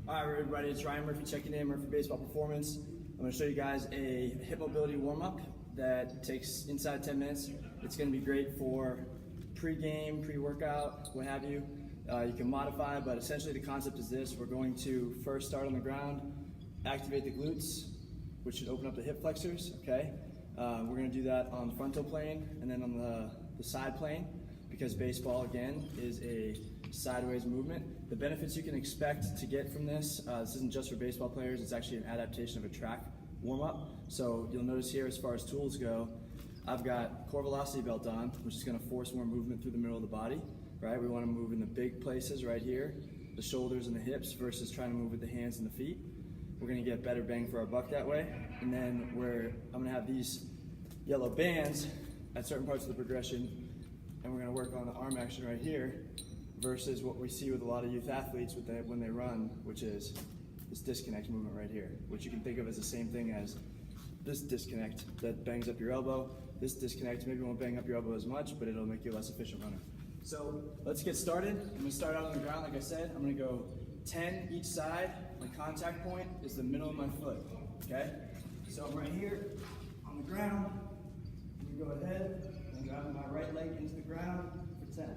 All right, everybody, it's Ryan Murphy checking in, Murphy Baseball Performance. I'm going to show you guys a hip mobility warm-up that takes inside 10 minutes. It's going to be great for pre-game, pre-workout, what have you. You can modify, but essentially the concept is this. We're going to first start on the ground, activate the glutes, which should open up the hip flexors, okay? We're going to do that on the frontal plane and then on the side plane, because baseball, again, is a sideways movement. The benefits you can expect to get from this isn't just for baseball players, it's actually an adaptation of a track warm-up. So you'll notice here, as far as tools go, I've got core velocity belt on, which is going to force more movement through the middle of the body, right? We want to move in the big places right here, the shoulders and the hips, versus trying to move with the hands and the feet. We're going to get better bang for our buck that way. And then I'm going to have these yellow bands at certain parts of the progression, and we're going to work on the arm action right here, versus what we see with a lot of youth athletes when they run, which is this disconnect movement right here, which you can think of as the same thing as this disconnect that bangs up your elbow. This disconnect maybe won't bang up your elbow as much, but it'll make you a less efficient runner. So let's get started. I'm going to start out on the ground, like I said. I'm going to go 10 each side. My contact point is the middle of my foot, okay? So I'm right here on the ground. I'm going to go ahead and grab my right leg into the ground for 10.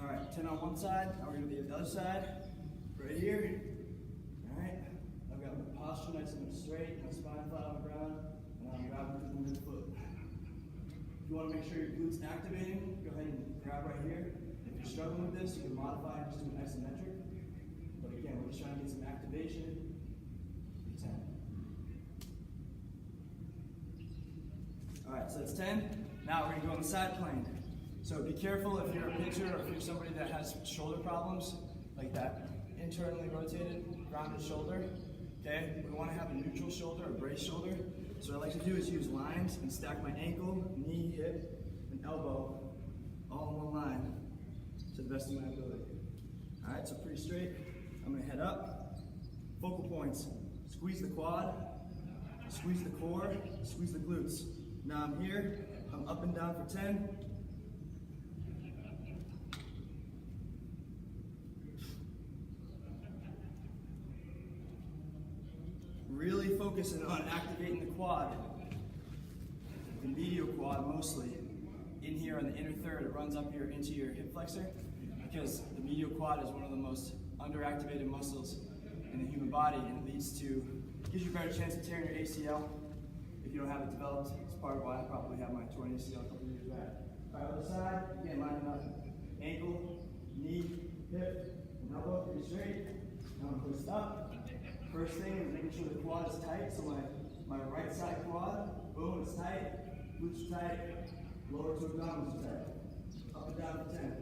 All right, 10 on one side. Now we're going to be at the other side, right here. All right, I've got my posture nice and straight, my spine flat on the ground, and I'm grabbing with the midfoot. If you want to make sure your glutes activating, go ahead and grab right here. If you're struggling with this, you can modify and just do an isometric. But again, we're just trying to get some activation. 10. All right, so that's 10. Now we're going to go on the side plane. So be careful if you're a pitcher or if you're somebody that has shoulder problems, like that internally rotated, grounded shoulder. Okay, we want to have a neutral shoulder, a brace shoulder. So what I like to do is use lines and stack my ankle, knee, hip, and elbow all in one line to the best of my ability. All right, so pretty straight. I'm going to head up. Focal points: squeeze the quad, squeeze the core, squeeze the glutes. Now I'm here. I'm up and down for 10. Really focusing on activating the quad, the medial quad mostly. In here on the inner third, it runs up here into your hip flexor, because the medial quad is one of the most underactivated muscles in the human body, and it gives you a better chance of tearing your ACL if you don't have it developed. It's part of why I probably have my torn ACL a couple years back. All right, other side, again, lining up. Ankle, knee, hip, and elbow, pretty straight. Now I'm twist up. First thing is making sure the quad is tight, so my right side quad, boom, is tight, glutes are tight, lower two abdominals are tight. Up and down for 10.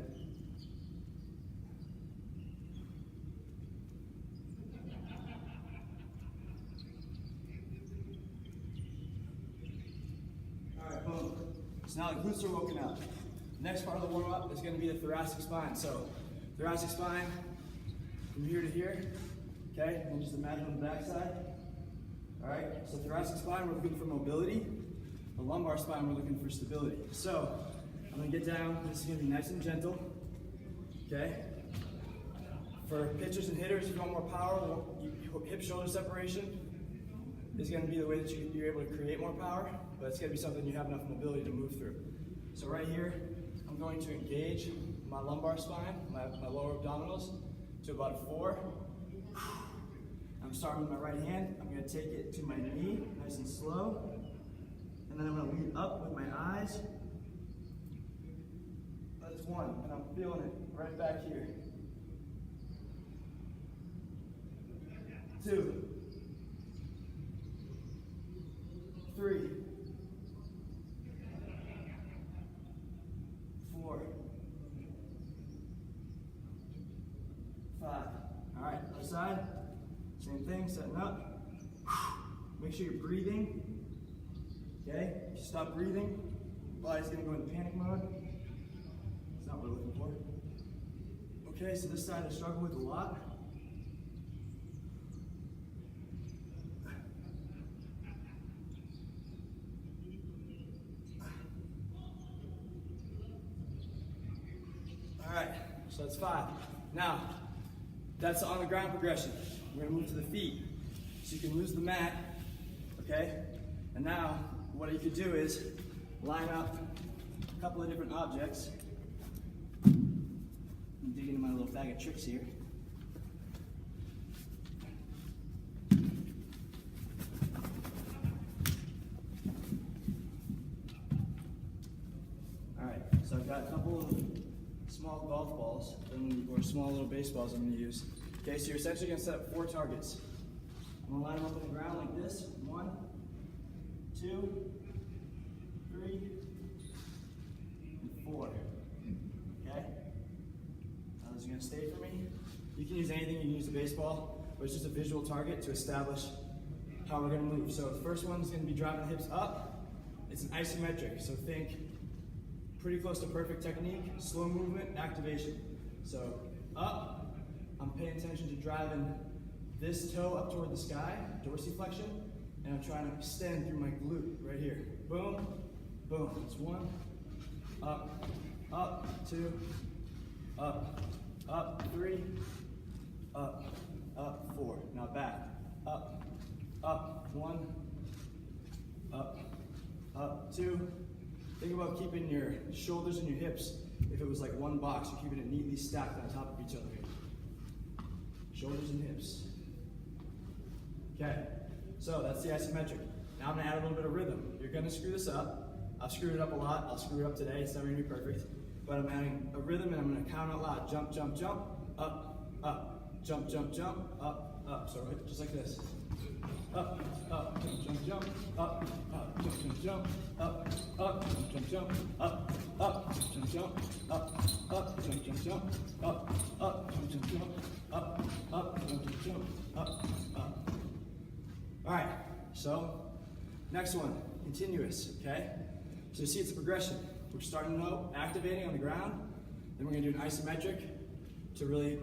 All right, boom. So now the glutes are woken up. Next part of the warm-up is going to be the thoracic spine. So thoracic spine from here to here. Okay, and just imagine on the back side. All right, so thoracic spine, we're looking for mobility. The lumbar spine, we're looking for stability. So I'm gonna get down. This is gonna be nice and gentle. Okay. For pitchers and hitters, if you want more power, hip-shoulder separation is gonna be the way that you're able to create more power, but it's gonna be something you have enough mobility to move through. So right here, I'm going to engage my lumbar spine, my lower abdominals, to about a 4. I'm starting with my right hand. I'm going to take it to my knee, nice and slow. And then I'm going to lead up with my eyes. That's 1, and I'm feeling it right back here. 2, 3, 4, 5. All right, other side. Same thing, setting up. Make sure you're breathing. Okay? If you stop breathing, body's gonna go into panic mode. It's not what we're looking for. Okay, so this side I struggle with a lot. So that's 5. Now, that's the on the ground progression. We're gonna move to the feet. So you can lose the mat, okay? And now, what you could do is line up a couple of different objects. I'm digging into my little bag of tricks here. Alright, so I've got a couple of small golf balls, or small little baseballs I'm going to use. Okay, so you're essentially going to set up 4 targets. I'm going to line them up on the ground like this. 1, 2, 3, and 4. Okay? Now those are going to stay for me. You can use anything, you can use a baseball, but it's just a visual target to establish how we're going to move. So the first one is going to be driving the hips up. It's an isometric, so think pretty close to perfect technique, slow movement, activation. So up, I'm paying attention to driving this toe up toward the sky, dorsiflexion, and I'm trying to extend through my glute right here. Boom, boom. That's 1, up, up, 2, up, 3, up, 4. Now back, up, 1, up, 2. Think about keeping your shoulders and your hips, if it was like one box, you're keeping it neatly stacked on top of each other. Shoulders and hips. Okay, so that's the isometric. Now I'm gonna add a little bit of rhythm. You're gonna screw this up. I've screwed it up a lot. I'll screw it up today. It's never gonna be perfect. But I'm adding a rhythm and I'm gonna count out loud. Jump, jump, jump, up, up. Jump, jump, jump, up, up. So right, just like this. Up, up, jump, jump, jump, up, up, jump, jump, jump, up, up, jump, jump, jump, up, up, jump, jump, up, up, jump, jump, jump, up, up, jump, jump, jump, up, up, jump, jump, jump, up, up. All right, so next one, continuous, okay? So you see it's a progression. We're starting low, activating on the ground, then we're gonna do an isometric to really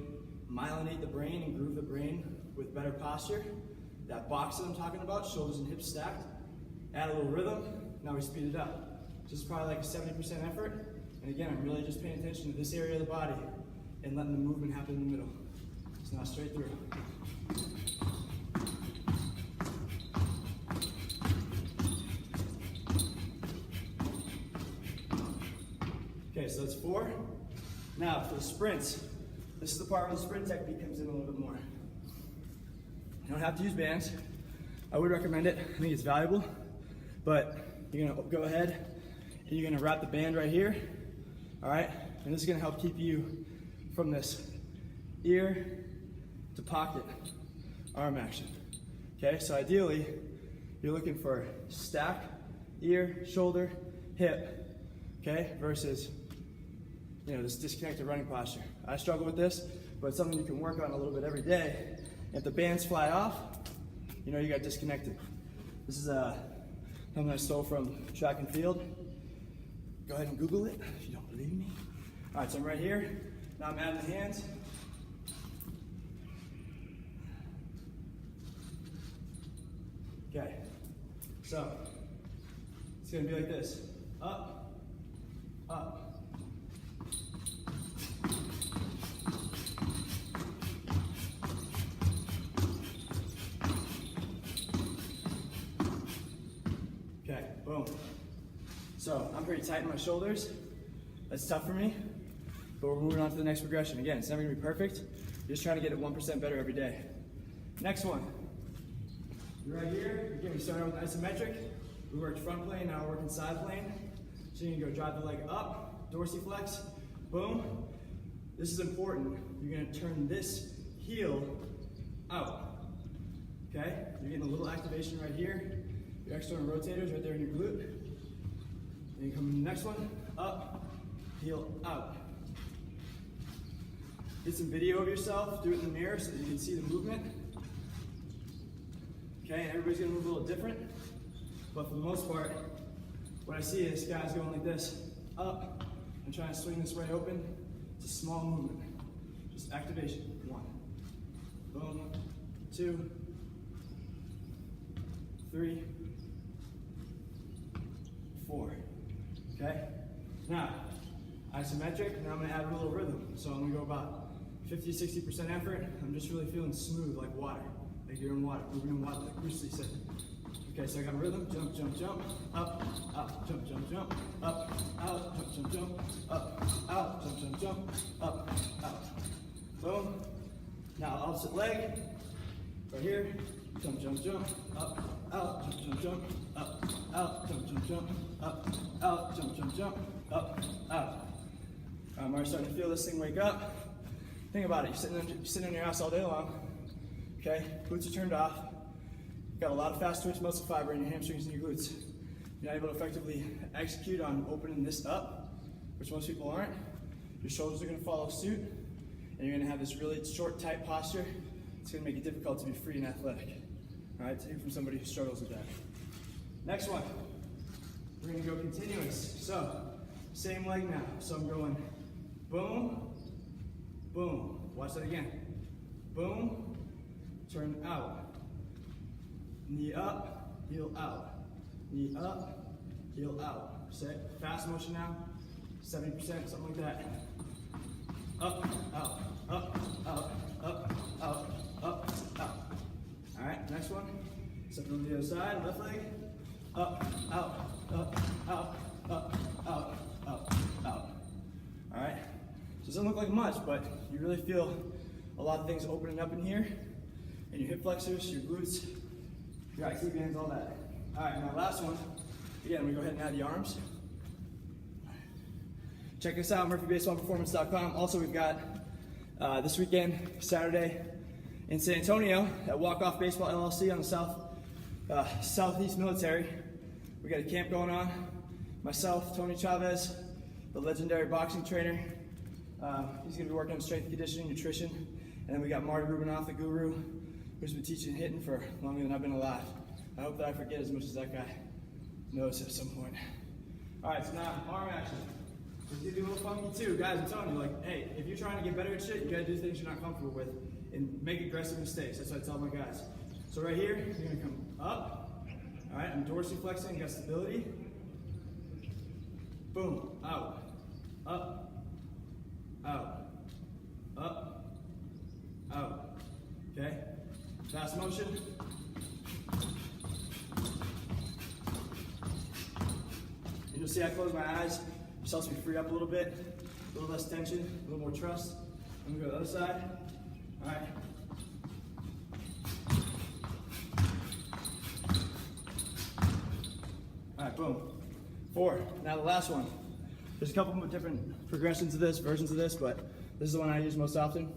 myelinate the brain and groove the brain with better posture. That box that I'm talking about, shoulders and hips stacked. Add a little rhythm, now we speed it up. This is probably like a 70% effort. And again, I'm really just paying attention to this area of the body and letting the movement happen in the middle. So now straight through. Okay, so that's 4. Now for the sprints, this is the part where the sprint technique comes in a little bit more. You don't have to use bands. I would recommend it. I think it's valuable. But you're gonna go ahead and you're gonna wrap the band right here. All right? And this is gonna help keep you from this ear to pocket arm action. Okay, so ideally, you're looking for stack, ear, shoulder, hip, okay, versus this disconnected running posture. I struggle with this, but it's something you can work on a little bit every day. If the bands fly off, you got disconnected. This is something I stole from track and field. Go ahead and Google it if you don't believe me. All right, so I'm right here. Now I'm adding the hands. Okay, so it's gonna be like this. Up, up. Okay, boom. So I'm pretty tight in my shoulders. That's tough for me, but we're moving on to the next progression. Again, it's never gonna be perfect. You're just trying to get it 1% better every day. Next one. You're right here. Again, we started with isometric. We worked front plane, now we're working side plane. So you're gonna go drive the leg up, dorsiflex, boom. This is important. You're gonna turn this heel out, okay? You're getting a little activation right here. Your external rotators right there in your glute. Then you come to the next one, up, heel out. Get some video of yourself, do it in the mirror so that you can see the movement. Okay, and everybody's gonna move a little different, but for the most part, what I see is guys going like this, up, and trying to swing this way open. It's a small movement, just activation. 1, boom, 2, 3, 4. Okay? Now, isometric. Now I'm gonna add a little rhythm. So I'm gonna go about 50 to 60% effort. I'm just really feeling smooth like water, like you're in water, moving in water, like Bruce Lee said. Okay, so I got a rhythm, jump, jump, jump, up, out, jump, jump, jump, up, out, jump, jump, jump, up, out, jump, jump, jump, up, out. Boom. Now opposite leg, right here, jump, jump, jump, up, out, jump, jump, jump, up, out, jump, jump, jump, up, out, jump, jump, jump, up, out. I'm already starting to feel this thing wake up. Think about it, you're sitting on your ass all day long, okay? Glutes are turned off. You've got a lot of fast twitch muscle fiber in your hamstrings and your glutes. You're not able to effectively execute on opening this up, which most people aren't. Your shoulders are gonna follow suit, and you're gonna have this really short, tight posture. It's gonna make it difficult to be free and athletic. All right, take it from somebody who struggles with that. Next one, we're gonna go continuous. So, same leg now. So I'm going boom, boom. Watch that again. Boom, turn out. Knee up, heel out. Knee up, heel out. Set. Fast motion now. 70%, something like that. Up, out, up, out, up, out, up, out. All right, next one. Step on the other side, left leg. Up, out, up, out, up, out, up, out. All right. So it doesn't look like much, but you really feel a lot of things opening up in here, and your hip flexors, your glutes, your IT bands, all that. All right, now last one. Again, we go ahead and add the arms. Check us out, MurphyBaseballPerformance.com. Also, we've got this weekend, Saturday, in San Antonio at Walk Off Baseball LLC on the Southeast Military. We got a camp going on. Myself, Tony Chavez, the legendary boxing trainer. He's gonna be working on strength conditioning, nutrition. And then we got Marty Rubinoff, the guru, who's been teaching hitting for longer than I've been alive. I hope that I forget as much as that guy knows at some point. All right, so now arm action. It's gonna be a little funky too. Guys, I'm telling you, like, hey, if you're trying to get better at shit, you gotta do things you're not comfortable with and make aggressive mistakes. That's what I tell my guys. So right here, you're gonna come up. All right, I'm dorsiflexing, you got stability. Boom, out, up, out, up, out. Okay? Fast motion. And you'll see I close my eyes. Just helps me free up a little bit, a little less tension, a little more trust. I'm gonna go to the other side. All right. All right, boom. 4. Now the last one. There's a couple of different progressions of this, versions of this, but this is the one I use most often.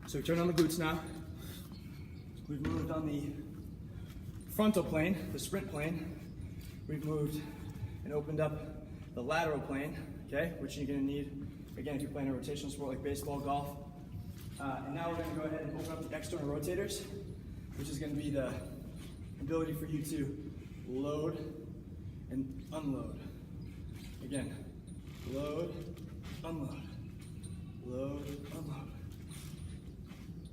So we turn on the glutes now. We've moved on the frontal plane, the sprint plane. We've moved and opened up the lateral plane, okay, which you're gonna need, again, if you're playing a rotational sport like baseball, golf. And now we're gonna go ahead and open up the external rotators, which is gonna be the ability for you to load and unload. Again, load, unload, load, unload.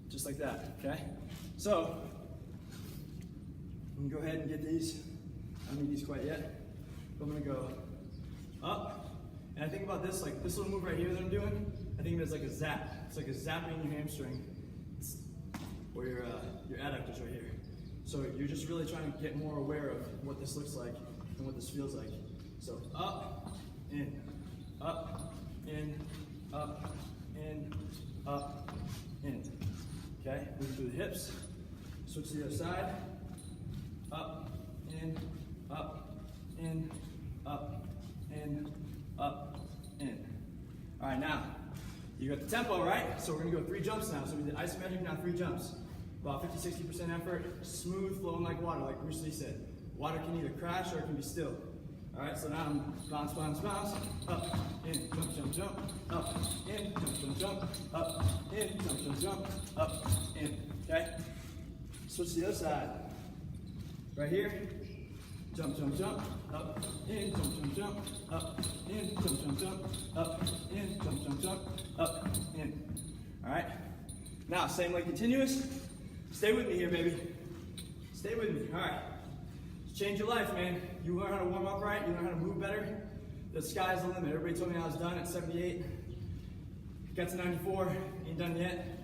Just like that, okay? So, we can go ahead and get these. I don't need these quite yet. But I'm gonna go up. And I think about this, like this little move right here that I'm doing, I think of it as like a zap. It's like a zapping in your hamstring, or your adductors right here. So you're just really trying to get more aware of what this looks like and what this feels like. So up, in, up, in, up, in, up, in. Okay, move through the hips. Switch to the other side. Up, in, up, in, up, in, up, in. All right, now, you got the tempo, right? So we're gonna go 3 jumps now. So we did isometric, now 3 jumps. About 50-60% effort, smooth, flowing like water, like Bruce Lee said. Water can either crash or it can be still. All right, so now I'm bounce, bounce, bounce, up, in, jump, jump, jump, up, in, jump, jump, jump, up, in, jump, jump, jump, up, in, okay? Switch to the other side. Right here, jump, jump, jump, up, in, jump, jump, jump, up, in, jump, jump, jump, up, in, jump, jump, jump, up, in. All right, now same leg continuous. Stay with me here, baby. Stay with me, all right. change your life, man. You learn how to warm up right, you learn how to move better. The sky's the limit. Everybody told me I was done at 78. Got to 94, ain't done yet.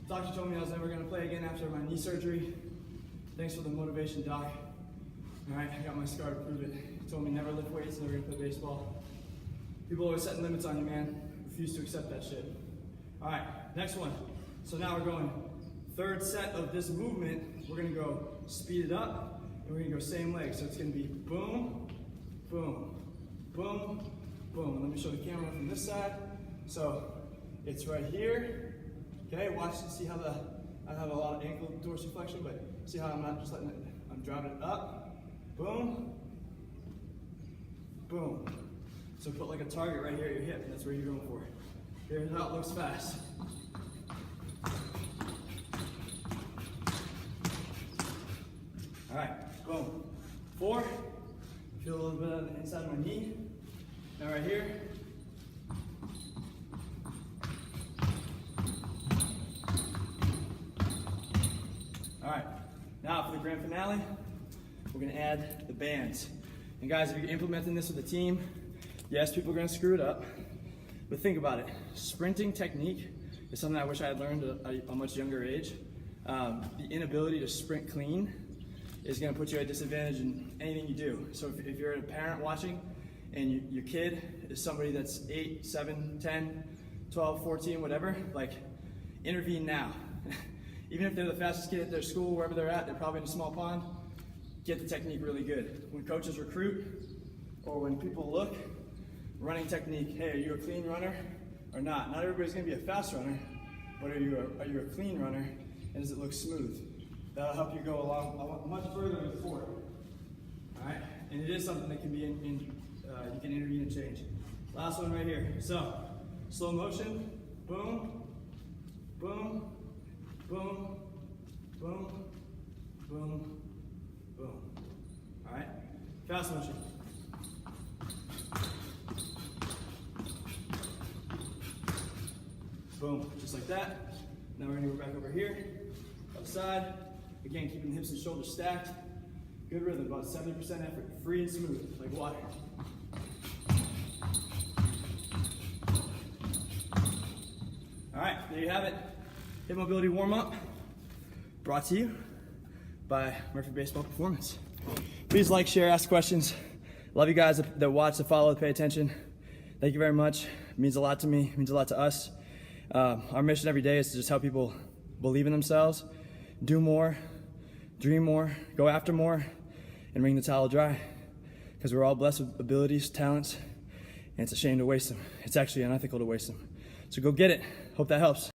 Doctor told me I was never gonna play again after my knee surgery. Thanks for the motivation, doc. All right, I got my scar to prove it. He told me never lift weights, never gonna play baseball. People always setting limits on you, man. Refuse to accept that shit. All right, next one. So now we're going third set of this movement. We're gonna go speed it up, and we're gonna go same leg. So it's gonna be boom, boom, boom, boom. And let me show the camera from this side. So it's right here. Okay, watch and see how I have a lot of ankle dorsiflexion, but see how I'm not just letting it, I'm driving it up. Boom, boom. So put like a target right here at your hip, and that's where you're going for. Here's how it looks fast. All right, boom. 4, feel a little bit on the inside of my knee. Now right here. All right, now for the grand finale, we're gonna add the bands. And guys, if you're implementing this with a team, yes, people are gonna screw it up, but think about it. Sprinting technique is something I wish I had learned at a much younger age. The inability to sprint clean is gonna put you at a disadvantage in anything you do. So if you're a parent watching and your kid is somebody that's 8, 7, 10, 12, 14, whatever, like intervene now. Even if they're the fastest kid at their school, wherever they're at, they're probably in a small pond, get the technique really good. When coaches recruit, or when people look, running technique, hey, are you a clean runner or not? Not everybody's gonna be a fast runner, but are you a clean runner, and does it look smooth? That'll help you go along much further in the sport. All right, and it is something that can be you can intervene and change. Last one right here. So, slow motion, boom, boom, boom, boom, boom, boom. All right, fast motion. Boom, just like that. Now we're gonna go back over here, outside. Again, keeping the hips and shoulders stacked. Good rhythm, about 70% effort, free and smooth, like water. All right, there you have it. Hip mobility warm-up, brought to you by Murphy Baseball Performance. Please like, share, ask questions. Love you guys that watch, that follow, that pay attention. Thank you very much. It means a lot to me, it means a lot to us. Our mission every day is to just help people believe in themselves, do more, dream more, go after more, and wring the towel dry. Because we're all blessed with abilities, talents, and it's a shame to waste them. It's actually unethical to waste them. So go get it. Hope that helps.